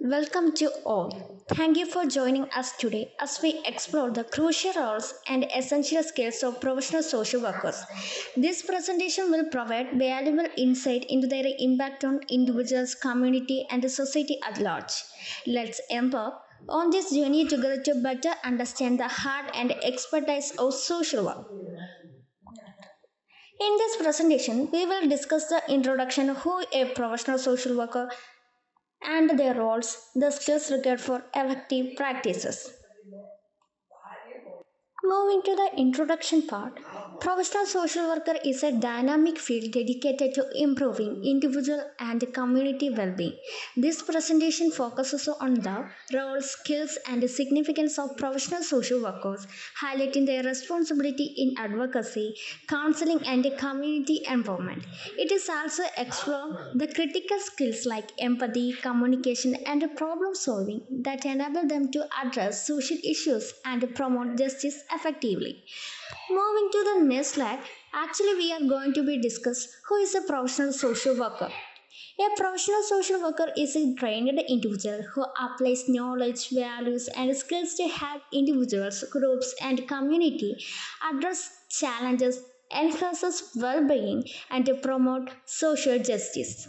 Welcome to all. Thank you for joining us today as we explore the crucial roles and essential skills of professional social workers. This presentation will provide valuable insight into their impact on individuals, community, and the society at large. Let's embark on this journey together to better understand the heart and expertise of social work. In this presentation, we will discuss the introduction who a professional social worker and their roles, the skills required for effective practices. Moving to the introduction part, professional social worker is a dynamic field dedicated to improving individual and community well-being. This presentation focuses on the roles, skills, and significance of professional social workers, highlighting their responsibility in advocacy, counseling, and community empowerment. It is also explore the critical skills like empathy, communication, and problem solving that enable them to address social issues and promote justice effectively. Moving to the next slide, actually we are going to be discuss who is a professional social worker. A professional social worker is a trained individual who applies knowledge, values, and skills to help individuals, groups, and community address challenges, enhances well-being, and to promote social justice.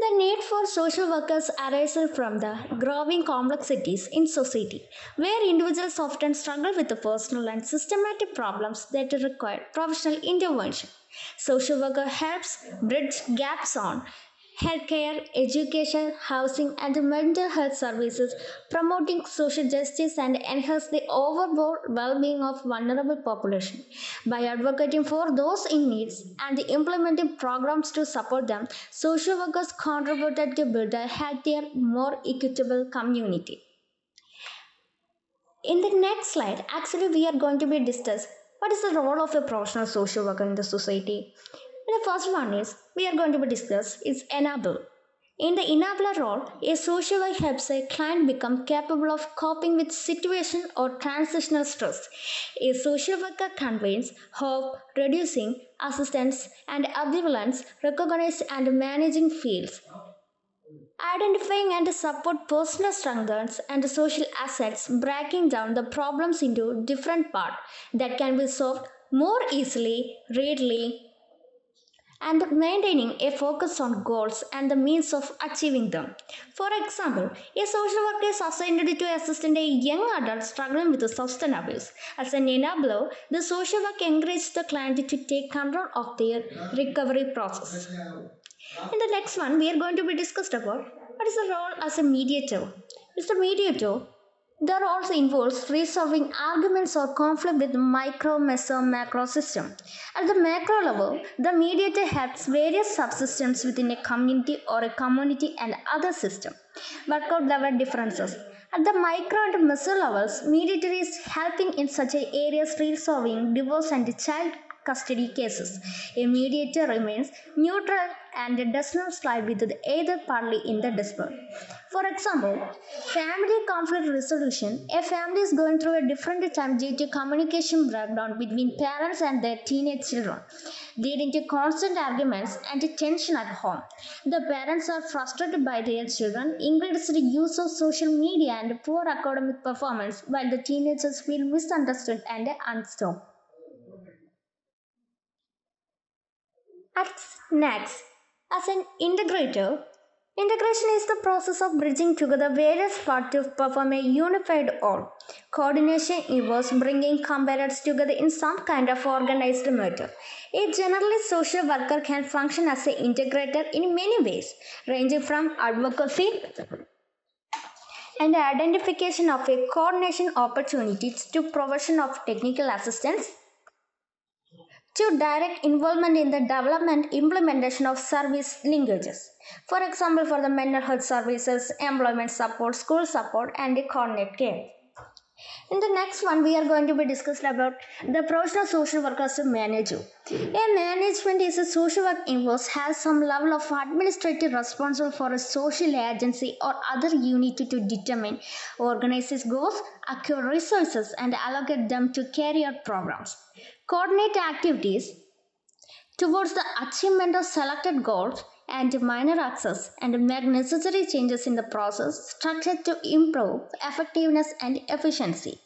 The need for social workers arises from the growing complexities in society, where individuals often struggle with the personal and systematic problems that require professional intervention. Social worker helps bridge gaps on healthcare, education, housing, and mental health services, promoting social justice and enhance the overall well-being of vulnerable population. By advocating for those in need and implementing programs to support them, social workers contributed to build a healthier, more equitable community. In the next slide, actually, we are going to be discuss what is the role of a professional social worker in the society. And the first one is we are going to be discuss is enable. In the enabler role, a social worker helps a client become capable of coping with situation or transitional stress. A social worker conveys hope, reducing assistance and ambivalence, recognize and managing fields. Identifying and support personal strengths and social assets, breaking down the problems into different parts that can be solved more easily, readily, and maintaining a focus on goals and the means of achieving them. For example, a social worker is assigned to assist a young adult struggling with substance abuse. As an enabler, the social worker encourages the client to take control of their recovery process. In the next one, we are going to be discussed about what is the role as a mediator. As a mediator, there also involves resolving arguments or conflict with micro, meso, macro system. At the macro level, the mediator helps various subsystems within a community or a community and other system work out their differences. At the micro and meso levels, mediator is helping in such areas resolving divorce and child custody cases. A mediator remains neutral and does not side with either party in the dispute. For example, family conflict resolution. A family is going through a different time due to communication breakdown between parents and their teenage children, leading to constant arguments and tension at home. The parents are frustrated by their children, increases the use of social media and poor academic performance, while the teenagers feel misunderstood and unstopped. Next, as an integrator, integration is the process of bridging together various parts to perform a unified whole. Coordination involves bringing components together in some kind of organized method. A generally social worker can function as an integrator in many ways, ranging from advocacy and identification of a coordination opportunities to provision of technical assistance to direct involvement in the development implementation of service linkages. For example, for the mental health services, employment support, school support, and the coordinate care. In the next one, we are going to be discussed about the professional social workers to manage you. A management is a social work involves has some level of administrative responsible for a social agency or other unit to determine, organize its goals, acquire resources, and allocate them to carry out programs. Coordinate activities towards the achievement of selected goals, and minor access and make necessary changes in the process structure to improve effectiveness and efficiency.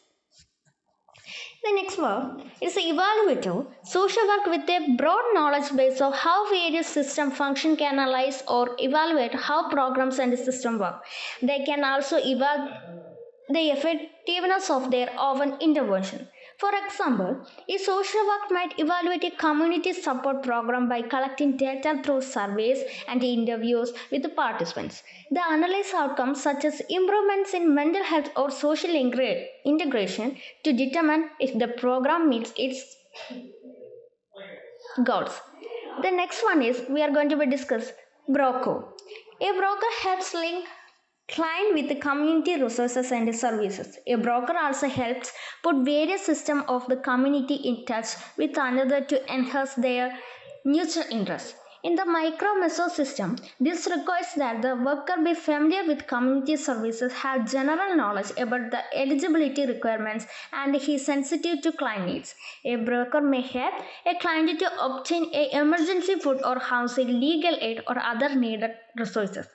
The next one is the evaluator. Social work with a broad knowledge base of how various system function can analyze or evaluate how programs and system work. They can also evaluate the effectiveness of their own intervention. For example, a social work might evaluate a community support program by collecting data through surveys and interviews with the participants. They analyze outcomes such as improvements in mental health or social integration to determine if the program meets its goals. The next one is we are going to be discuss broker. A broker helps link client with the community resources and services. A broker also helps put various systems of the community in touch with another to enhance their mutual interests. In the micro meso system, this requires that the worker be familiar with community services, have general knowledge about the eligibility requirements, and he is sensitive to client needs. A broker may help a client to obtain a emergency food or housing, legal aid, or other needed resources.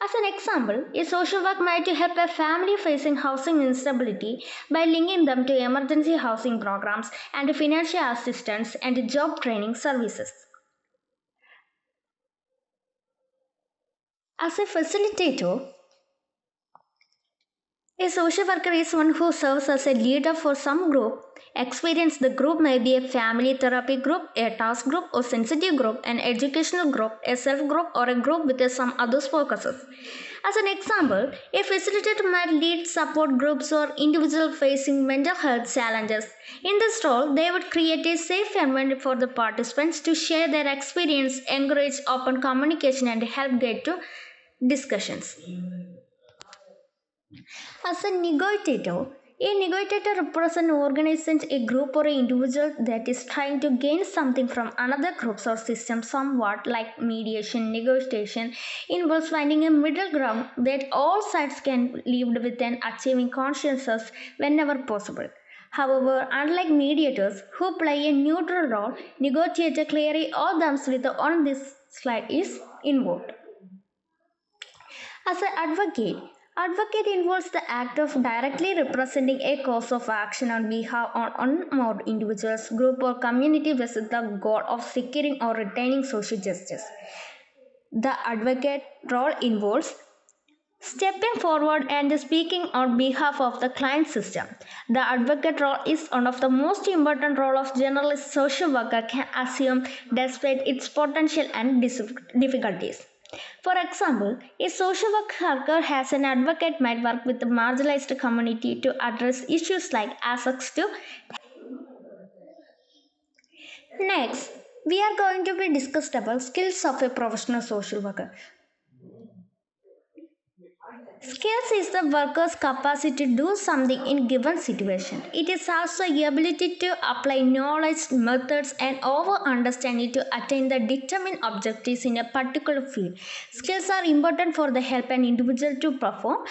As an example, a social work might help a family facing housing instability by linking them to emergency housing programs and financial assistance and job training services. As a facilitator, a social worker is one who serves as a leader for some group. Experience the group may be a family therapy group, a task group or sensitive group, an educational group, a self group, or a group with some other focuses. As an example, a facilitator might lead support groups or individuals facing mental health challenges. In this role, they would create a safe environment for the participants to share their experience, encourage open communication, and help get to discussions. As a negotiator represents organizes a group or an individual that is trying to gain something from another group or system, somewhat like mediation. Negotiation involves finding a middle ground that all sides can live within, achieving consensus whenever possible. However, unlike mediators who play a neutral role, negotiator clearly all terms with on this slide is involved. As an advocate involves the act of directly representing a cause of action on behalf of one or more individuals, group, or community with the goal of securing or retaining social justice. The advocate role involves stepping forward and speaking on behalf of the client system. The advocate role is one of the most important roles of generalist social worker can assume despite its potential and difficulties. For example, a social worker has an advocate might work with the marginalized community to address issues like access to. Next, we are going to be discussed about skills of a professional social worker. Skills is the worker's capacity to do something in given situation. It is also the ability to apply knowledge, methods, and over understanding to attain the determined objectives in a particular field. Skills are important for the help an individual to perform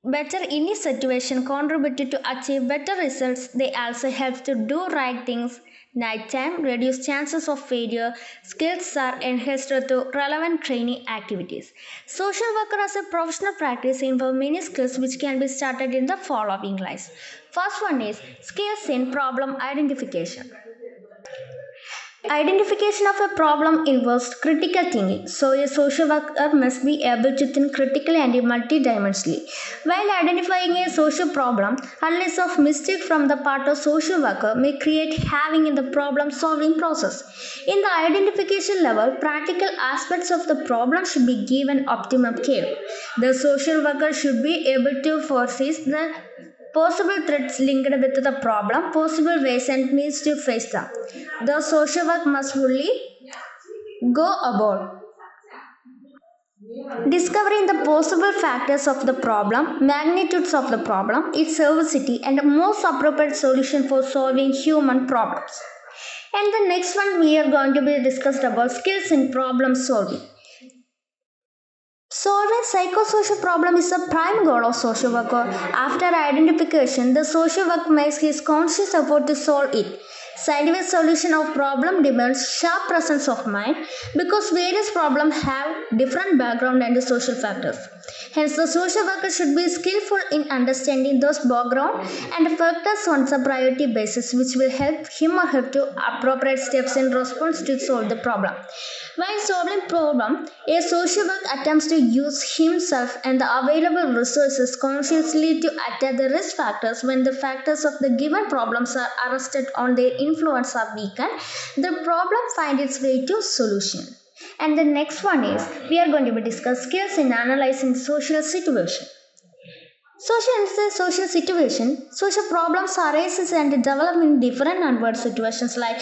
better in a situation, contributed to achieve better results. They also help to do right things. Nighttime reduce chances of failure. Skills are enhanced through relevant training activities. Social worker as a professional practice involve many skills which can be started in the following lines. First one is skills in problem identification. Identification of a problem involves critical thinking, so a social worker must be able to think critically and multidimensionally. While identifying a social problem, unless of mistake from the part of social worker may create having in the problem solving process. In the identification level, practical aspects of the problem should be given optimum care. The social worker should be able to foresee the possible threats linked with the problem, possible ways and means to face them. The social work must fully go about discovering the possible factors of the problem, magnitudes of the problem, its severity, and the most appropriate solution for solving human problems. And the next one we are going to be discussed about skills in problem solving. Solving psychosocial problem is the prime goal of social worker. After identification, the social worker makes his conscious effort to solve it. Scientific solution of problem demands sharp presence of mind because various problems have different background and social factors. Hence, the social worker should be skillful in understanding those background and factors on a priority basis, which will help him or her to appropriate steps in response to solve the problem. While solving problem, a social worker attempts to use himself and the available resources consciously to attack the risk factors. When the factors of the given problems are arrested on their influence are weakened, the problem finds its way to solution. And the next one is we are going to be discuss skills in analyzing social situation. Social situation, social problems arises and develop in different adverse situations like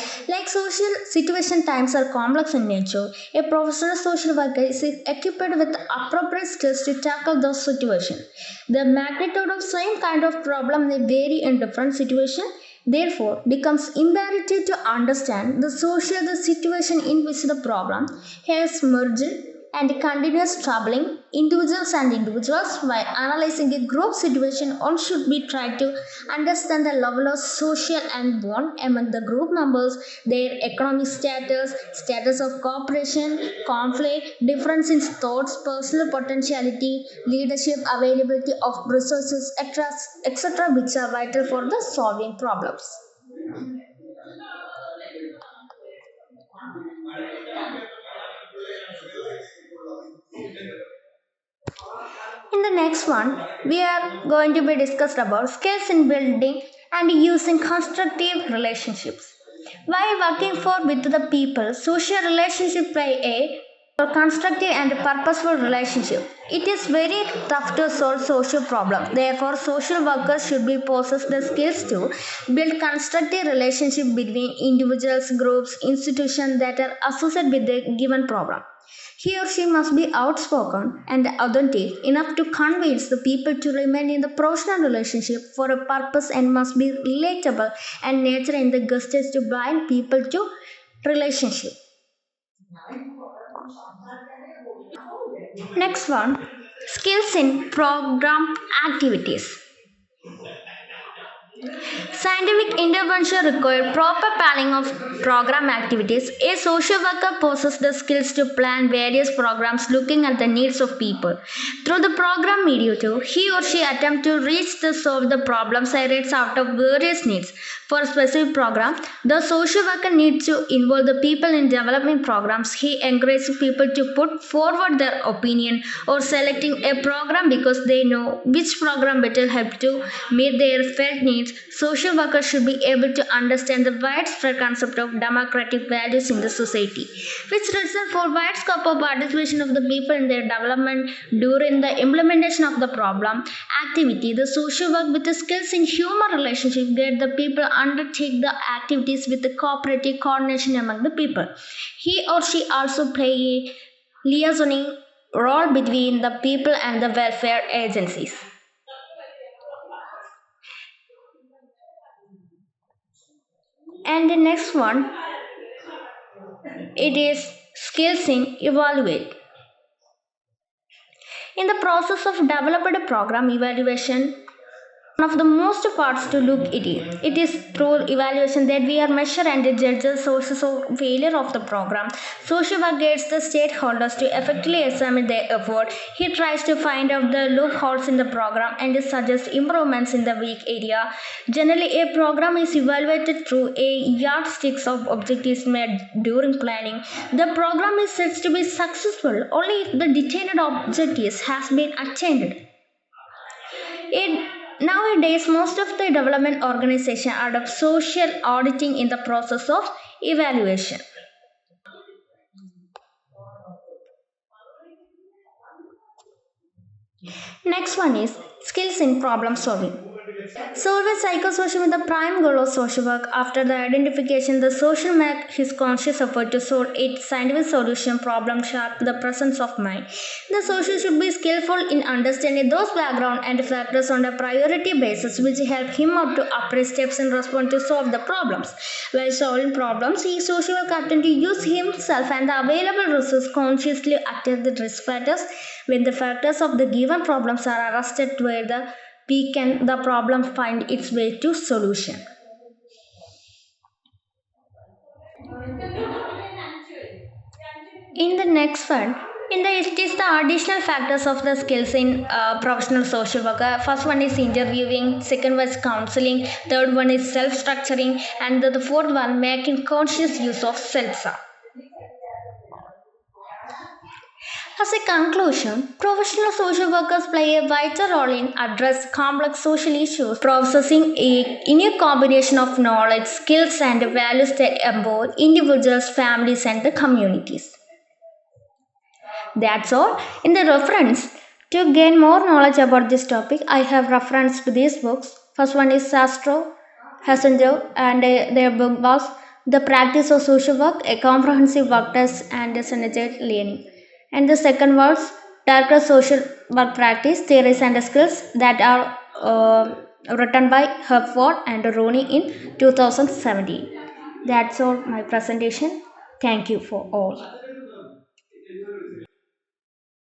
social situation times are complex in nature. A professional social worker is equipped with appropriate skills to tackle those situations. The magnitude of same kind of problem may vary in different situations. Therefore, becomes imperative to understand the situation in which the problem has merged and continuous troubling individuals while analyzing a group situation. One should be trying to understand the level of social and bond among the group members, their economic status of cooperation, conflict, difference in thoughts, personal potentiality, leadership, availability of resources, etc., which are vital for the solving problems. In the next one, we are going to be discussed about skills in building and using constructive relationships. While working for with the people, social relationship play a constructive and purposeful relationship. It is very tough to solve social problems. Therefore, social workers should be possess the skills to build constructive relationship between individuals, groups, institutions that are associated with the given problem. He or she must be outspoken and authentic enough to convince the people to remain in the professional relationship for a purpose and must be relatable and nature in the gestures to bind people to relationship. Next one, skills in program activities. Scientific intervention requires proper planning of program activities. A social worker possesses the skills to plan various programs looking at the needs of people. Through the program mediator, he or she attempts to reach to solve the problems arising out of various needs. For a specific program, the social worker needs to involve the people in developing programs. He encourages people to put forward their opinion or selecting a program because they know which program better help to meet their felt needs. Social workers should be able to understand the widespread concept of democratic values in the society, which result for wide scope of participation of the people in their development during the implementation of the problem activity. The social work with the skills in human relationship get the people undertake the activities with the cooperative coordination among the people. He or she also play a liaisoning role between the people and the welfare agencies. And the next one, it is skills in evaluate. In the process of developing a program evaluation, one of the most parts to look at it. It is through evaluation that we are measure and judge the sources of failure of the program. Social work gets the stakeholders to effectively examine their effort. He tries to find out the loopholes in the program and suggest improvements in the weak area. Generally, a program is evaluated through a yardsticks of objectives made during planning. The program is said to be successful only if the detained objectives has been attained. Nowadays, most of the development organizations adopt social auditing in the process of evaluation. Next one is skills in problem solving. Solving psychosocial is the prime goal of social work. After the identification, the social make his conscious effort to solve its scientific solution problem sharp the presence of mind. The social should be skillful in understanding those background and factors on a priority basis which help him out to appraise steps and respond to solve the problems. While solving problems, he social work attempts to use himself and the available resources consciously attack the risk factors. When the factors of the given problems are arrested where the problem find its way to solution. In the next one, it is the additional factors of the skills in professional social worker. First one is interviewing, second one is counseling, third one is self-structuring, and the fourth one making conscious use of self. As a conclusion, professional social workers play a vital role in address complex social issues, processing a unique combination of knowledge, skills, and values that empower individuals, families, and the communities. That's all. In the reference, to gain more knowledge about this topic, I have referenced these books. First one is Sastro, Hasenjo, and their book was The Practice of Social Work, a comprehensive work test and synergized learning. And the second was Darker Social Work Practice, Theories and Skills that are written by Herford and Rooney in 2017. That's all my presentation. Thank you for all.